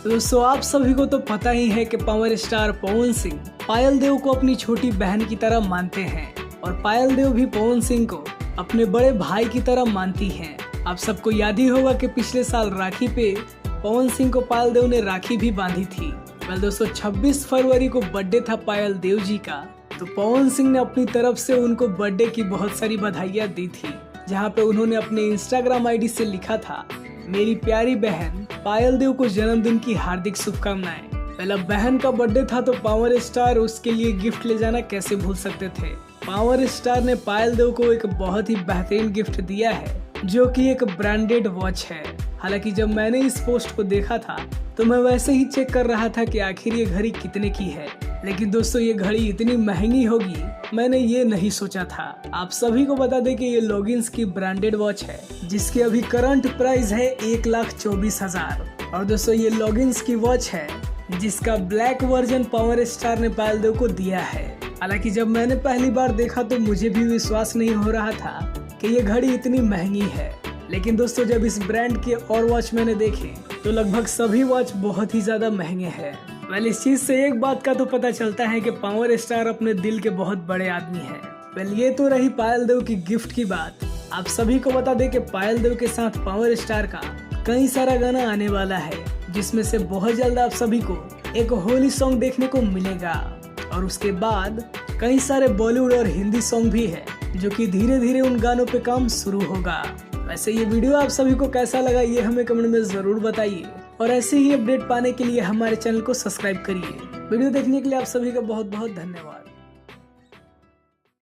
दोस्तों आप सभी को तो पता ही है कि पावर स्टार पवन सिंह पायल देव को अपनी छोटी बहन की तरह मानते हैं और पायल देव भी पवन सिंह को अपने बड़े भाई की तरह मानती हैं। आप सबको याद ही होगा कि पिछले साल राखी पे पवन सिंह को पायल देव ने राखी भी बांधी थी। वेल दोस्तों 26 फरवरी को बर्थडे था पायल देव जी का, तो पवन सिंह ने अपनी तरफ से उनको बर्थडे की बहुत सारी बधाइयाँ दी थी, जहाँ पे उन्होंने अपने इंस्टाग्राम आईडी से लिखा था, मेरी प्यारी बहन पायल देव को जन्मदिन की हार्दिक शुभकामनाएं। पहला बहन का बर्थडे था तो पावर स्टार उसके लिए गिफ्ट ले जाना कैसे भूल सकते थे। पावर स्टार ने पायल देव को एक बहुत ही बेहतरीन गिफ्ट दिया है, जो कि एक ब्रांडेड वॉच है। हालांकि जब मैंने इस पोस्ट को देखा था तो मैं वैसे ही चेक कर रहा था कि आखिर ये घड़ी कितने की है, लेकिन दोस्तों ये घड़ी इतनी महंगी होगी मैंने ये नहीं सोचा था। आप सभी को बता दें कि ये लॉगिन्स की ब्रांडेड वॉच है, जिसकी अभी करंट प्राइस है 1,24,000। और दोस्तों ये लॉगिन्स की वॉच है जिसका ब्लैक वर्जन पावर स्टार ने पायल देव को दिया है। हालांकि जब मैंने पहली बार देखा तो मुझे भी विश्वास नहीं हो रहा था कि ये घड़ी इतनी महंगी है, लेकिन दोस्तों जब इस ब्रांड के और वॉच मैंने देखे तो लगभग सभी वॉच बहुत ही ज्यादा महंगे हैं। वेल इस चीज से एक बात का तो पता चलता है कि पावर स्टार अपने दिल के बहुत बड़े आदमी हैं। वेल ये तो रही पायल देव की गिफ्ट की बात। आप सभी को बता दें कि पायल देव के साथ पावर स्टार का कई सारा गाना आने वाला है, जिसमें से बहुत जल्द आप सभी को एक होली सॉन्ग देखने को मिलेगा और उसके बाद कई सारे बॉलीवुड और हिंदी सॉन्ग भी है, जो कि धीरे धीरे उन गानों पे काम शुरू होगा। वैसे ये वीडियो आप सभी को कैसा लगा ये हमें कमेंट में जरूर बताइए और ऐसे ही अपडेट पाने के लिए हमारे चैनल को सब्सक्राइब करिए। वीडियो देखने के लिए आप सभी का बहुत बहुत धन्यवाद।